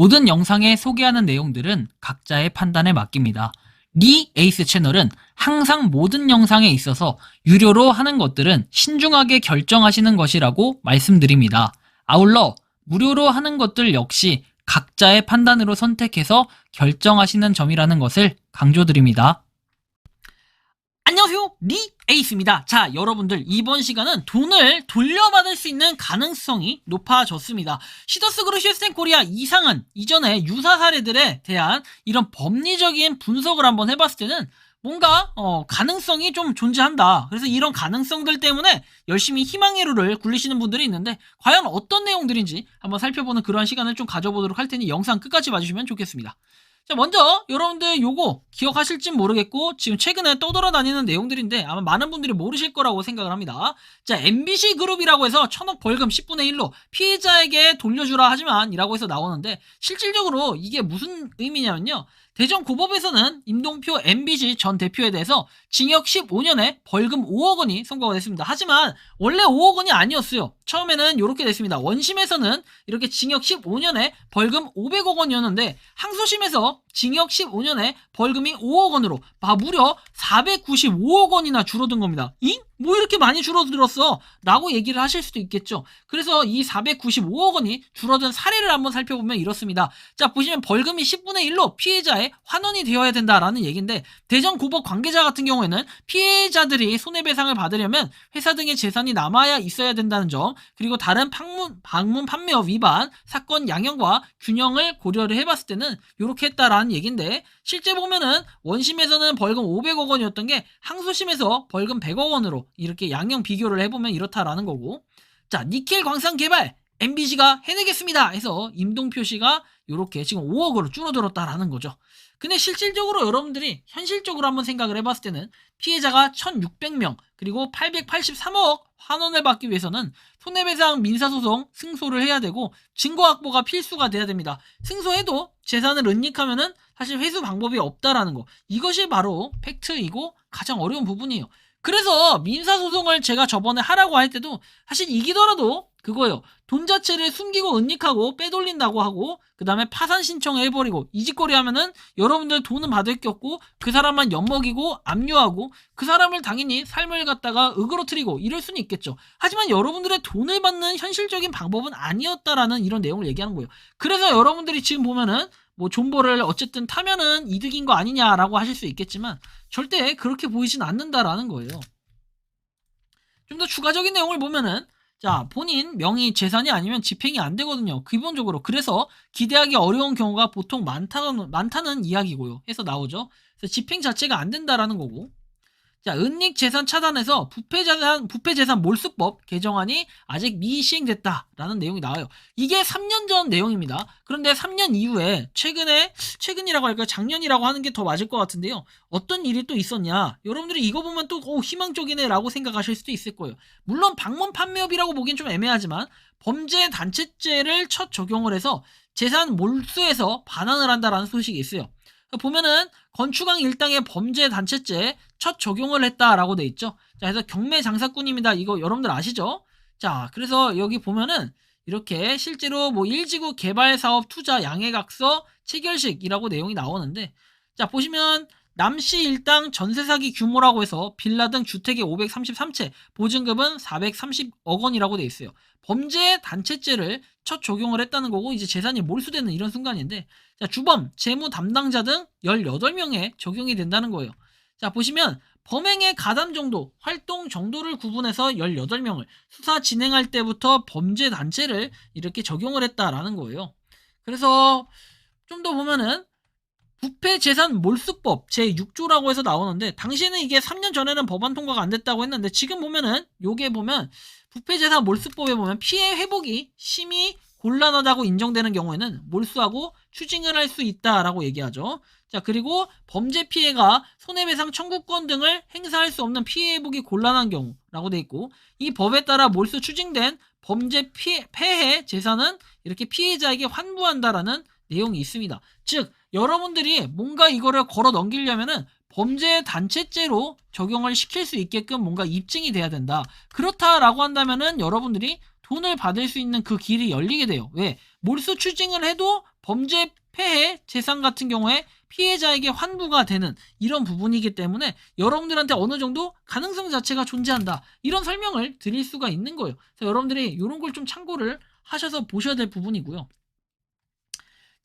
모든 영상에 소개하는 내용들은 각자의 판단에 맡깁니다. 리 에이스 채널은 항상 모든 영상에 있어서 유료로 하는 것들은 신중하게 결정하시는 것이라고 말씀드립니다. 아울러 무료로 하는 것들 역시 각자의 판단으로 선택해서 결정하시는 점이라는 것을 강조드립니다. 안녕하세요, 리 에이스입니다. 자, 여러분들 이번 시간은 돈을 돌려받을 수 있는 가능성이 높아졌습니다. 시더스 그루시에스텐 코리아 이상은 이전에 유사 사례들에 대한 이런 법리적인 분석을 한번 해봤을 때는 뭔가 가능성이 좀 존재한다. 그래서 이런 가능성들 때문에 열심히 희망의 루를 굴리시는 분들이 있는데 과연 어떤 내용들인지 한번 살펴보는 그러한 시간을 좀 가져보도록 할 테니 영상 끝까지 봐주시면 좋겠습니다. 자, 먼저 여러분들 요거 기억하실진 모르겠고 지금 최근에 떠돌아다니는 내용들인데 아마 많은 분들이 모르실 거라고 생각을 합니다. 자, MBC 그룹이라고 해서 1000억 벌금 10분의 1로 피해자에게 돌려주라 하지만 이라고 해서 나오는데 실질적으로 이게 무슨 의미냐면요, 대전고법에서는 임동표 MBC 전 대표에 대해서 징역 15년에 벌금 5억 원이 선고가 됐습니다. 하지만 원래 5억 원이 아니었어요. 처음에는 이렇게 됐습니다. 원심에서는 이렇게 징역 15년에 벌금 500억 원이었는데 항소심에서 징역 15년에 벌금이 5억 원으로 무려 495억 원이나 줄어든 겁니다. 뭐 이렇게 많이 줄어들었어? 라고 얘기를 하실 수도 있겠죠. 그래서 이 495억 원이 줄어든 사례를 한번 살펴보면 이렇습니다. 자, 보시면 벌금이 10분의 1로 피해자의 환원이 되어야 된다라는 얘기인데 대전고법 관계자 같은 경우에는 피해자들이 손해배상을 받으려면 회사 등의 재산이 남아야 있어야 된다는 점, 그리고 다른 방문 판매업 위반 사건 양형과 균형을 고려를 해봤을 때는 이렇게 했다라는 얘기인데 실제 보면은 원심에서는 벌금 500억 원이었던 게 항소심에서 벌금 100억 원으로 이렇게 양형 비교를 해보면 이렇다라는 거고, 자, 니켈 광산 개발 MBC가 해내겠습니다 해서 임동표 씨가 이렇게 지금 5억으로 줄어들었다라는 거죠. 근데 실질적으로 여러분들이 현실적으로 한번 생각을 해봤을 때는 피해자가 1600명 그리고 883억 환원을 받기 위해서는 손해배상 민사소송 승소를 해야 되고 증거 확보가 필수가 돼야 됩니다. 승소해도 재산을 은닉하면은 사실 회수 방법이 없다라는 거, 이것이 바로 팩트이고 가장 어려운 부분이에요. 그래서 민사소송을 제가 저번에 하라고 할 때도 사실 이기더라도 그거예요. 돈 자체를 숨기고 은닉하고 빼돌린다고 하고 그 다음에 파산 신청을 해버리고 이짓거리 하면은 여러분들 돈은 받을 게 없고 그 사람만 엿먹이고 압류하고 그 사람을 당연히 삶을 갖다가 으그러뜨리고 이럴 수는 있겠죠. 하지만 여러분들의 돈을 받는 현실적인 방법은 아니었다라는 이런 내용을 얘기하는 거예요. 그래서 여러분들이 지금 보면은 뭐 존버를 어쨌든 타면은 이득인 거 아니냐라고 하실 수 있겠지만 절대 그렇게 보이진 않는다라는 거예요. 좀 더 추가적인 내용을 보면은 자, 본인 명의 재산이 아니면 집행이 안 되거든요. 기본적으로. 그래서 기대하기 어려운 경우가 보통 많다는 이야기고요. 해서 나오죠. 그래서 집행 자체가 안 된다라는 거고. 자, 은닉 재산 차단에서 부패재산 몰수법 개정안이 아직 미시행됐다라는 내용이 나와요. 이게 3년 전 내용입니다. 그런데 3년 이후에 최근이라고 할까요? 작년이라고 하는 게 더 맞을 것 같은데요. 어떤 일이 또 있었냐? 여러분들이 이거 보면 또 희망적이네 라고 생각하실 수도 있을 거예요. 물론 방문 판매업이라고 보기엔 좀 애매하지만 범죄단체죄를 첫 적용을 해서 재산 몰수에서 반환을 한다라는 소식이 있어요. 보면은 건축왕 일당의 범죄단체죄 첫 적용을 했다라고 돼 있죠. 자, 그래서 경매 장사꾼입니다. 이거 여러분들 아시죠? 자, 그래서 여기 보면은 이렇게 실제로 뭐 1지구 개발사업 투자 양해각서 체결식이라고 내용이 나오는데, 자, 보시면 남씨 일당 전세 사기 규모라고 해서 빌라 등 주택의 533채, 보증금은 430억 원이라고 돼 있어요. 범죄 단체죄를 첫 적용을 했다는 거고 이제 재산이 몰수되는 이런 순간인데, 자, 주범, 재무 담당자 등 18명에 적용이 된다는 거예요. 자, 보시면 범행의 가담 정도, 활동 정도를 구분해서 18명을 수사 진행할 때부터 범죄 단체를 이렇게 적용을 했다라는 거예요. 그래서 좀 더 보면은 부패재산 몰수법 제6조라고 해서 나오는데 당시에는 이게 3년 전에는 법안 통과가 안 됐다고 했는데 지금 보면은 요게 보면 부패재산 몰수법에 보면 피해 회복이 심히 곤란하다고 인정되는 경우에는 몰수하고 추징을 할 수 있다라고 얘기하죠. 자, 그리고 범죄 피해가 손해배상 청구권 등을 행사할 수 없는 피해 회복이 곤란한 경우라고 돼 있고, 이 법에 따라 몰수 추징된 범죄 폐해 재산은 이렇게 피해자에게 환부한다라는 내용이 있습니다. 즉 여러분들이 뭔가 이거를 걸어 넘기려면은 범죄 단체죄로 적용을 시킬 수 있게끔 뭔가 입증이 돼야 된다. 그렇다라고 한다면은 여러분들이 돈을 받을 수 있는 그 길이 열리게 돼요. 왜? 몰수 추징을 해도 범죄 폐해 재산 같은 경우에 피해자에게 환부가 되는 이런 부분이기 때문에 여러분들한테 어느 정도 가능성 자체가 존재한다. 이런 설명을 드릴 수가 있는 거예요. 그래서 여러분들이 이런 걸 좀 참고를 하셔서 보셔야 될 부분이고요.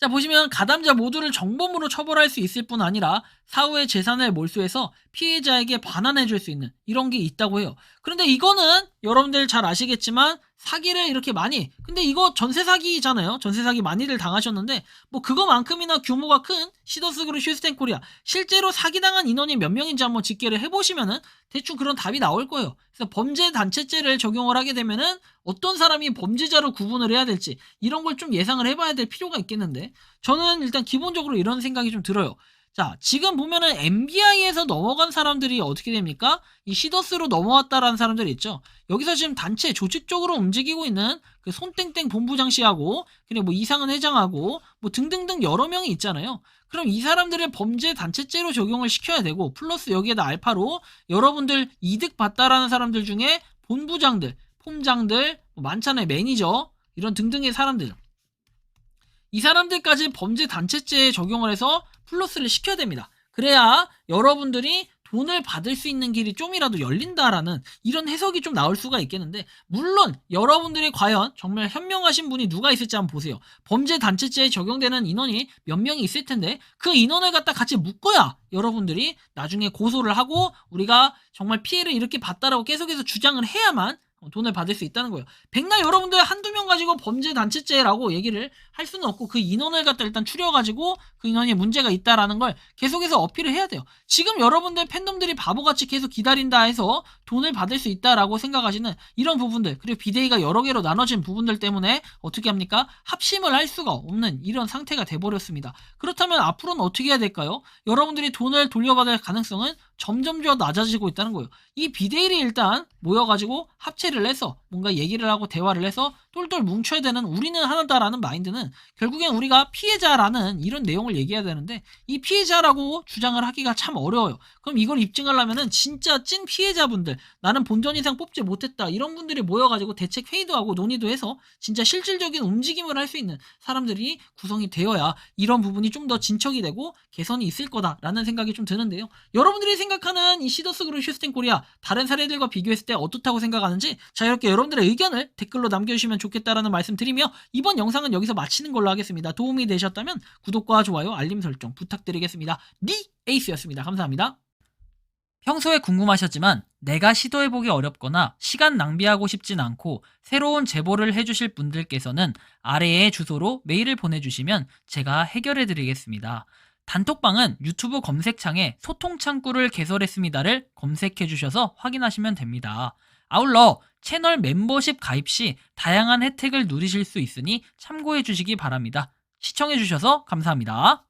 자, 보시면 가담자 모두를 정범으로 처벌할 수 있을 뿐 아니라 사후의 재산을 몰수해서 피해자에게 반환해 줄 수 있는 이런 게 있다고 해요. 그런데 이거는 여러분들 잘 아시겠지만 사기를 이렇게 많이, 근데 이거 전세 사기잖아요. 전세 사기 많이들 당하셨는데 뭐 그거만큼이나 규모가 큰 시더스그룹 슈스텐코리아 실제로 사기당한 인원이 몇 명인지 한번 집계를 해보시면은 대충 그런 답이 나올 거예요. 그래서 범죄 단체죄를 적용을 하게 되면은 어떤 사람이 범죄자로 구분을 해야 될지 이런 걸 좀 예상을 해봐야 될 필요가 있겠는데, 저는 일단 기본적으로 이런 생각이 좀 들어요. 자, 지금 보면은 MBI에서 넘어간 사람들이 어떻게 됩니까? 이 시더스로 넘어왔다라는 사람들이 있죠. 여기서 지금 단체 조직적으로 움직이고 있는 그 손땡땡 본부장 씨하고 그리고 뭐 이상은 회장하고 뭐 등등등 여러 명이 있잖아요. 그럼 이 사람들을 범죄 단체죄로 적용을 시켜야 되고, 플러스 여기에다 알파로 여러분들 이득 봤다라는 사람들 중에 본부장들, 폼장들, 뭐 많잖아요. 매니저 이런 등등의 사람들, 이 사람들까지 범죄 단체죄에 적용을 해서 플러스를 시켜야 됩니다. 그래야 여러분들이 돈을 받을 수 있는 길이 좀이라도 열린다라는 이런 해석이 좀 나올 수가 있겠는데, 물론 여러분들이 과연 정말 현명하신 분이 누가 있을지 한번 보세요. 범죄 단체죄에 적용되는 인원이 몇 명이 있을 텐데 그 인원을 갖다 같이 묶어야 여러분들이 나중에 고소를 하고 우리가 정말 피해를 이렇게 봤다라고 계속해서 주장을 해야만 돈을 받을 수 있다는 거예요. 백날 여러분들 한두 명 가지고 범죄 단체죄라고 얘기를 할 수는 없고 그 인원을 갖다 일단 추려가지고 그 인원이 문제가 있다라는 걸 계속해서 어필을 해야 돼요. 지금 여러분들 팬덤들이 바보같이 계속 기다린다 해서 돈을 받을 수 있다라고 생각하시는 이런 부분들, 그리고 비대위가 여러 개로 나눠진 부분들 때문에 어떻게 합니까? 합심을 할 수가 없는 이런 상태가 돼버렸습니다. 그렇다면 앞으로는 어떻게 해야 될까요? 여러분들이 돈을 돌려받을 가능성은 점점 더 낮아지고 있다는 거예요. 이 비대위를 일단 모여가지고 합체를 해서 뭔가 얘기를 하고 대화를 해서 똘똘 뭉쳐야 되는, 우리는 하나다라는 마인드는 결국엔 우리가 피해자라는 이런 내용을 얘기해야 되는데, 이 피해자라고 주장을 하기가 참 어려워요. 그럼 이걸 입증하려면은 진짜 찐 피해자분들, 나는 본전 이상 뽑지 못했다 이런 분들이 모여가지고 대책 회의도 하고 논의도 해서 진짜 실질적인 움직임을 할 수 있는 사람들이 구성이 되어야 이런 부분이 좀 더 진척이 되고 개선이 있을 거다라는 생각이 좀 드는데요. 여러분들이 생각하는 이 시더스그룹 슈스텐코리아 다른 사례들과 비교했을 때 어떻다고 생각하는지 자유롭게 여러분들의 의견을 댓글로 남겨주시면 좋겠다라는 말씀 드리며, 이번 영상은 여기서 마치는 걸로 하겠습니다. 도움이 되셨다면 구독과 좋아요, 알림 설정 부탁드리겠습니다. 리 에이스였습니다. 감사합니다. 평소에 궁금하셨지만 내가 시도해보기 어렵거나 시간 낭비하고 싶진 않고 새로운 제보를 해주실 분들께서는 아래의 주소로 메일을 보내주시면 제가 해결해드리겠습니다. 단톡방은 유튜브 검색창에 소통창구를 개설했습니다를 검색해주셔서 확인하시면 됩니다. 아울러 채널 멤버십 가입 시 다양한 혜택을 누리실 수 있으니 참고해주시기 바랍니다. 시청해주셔서 감사합니다.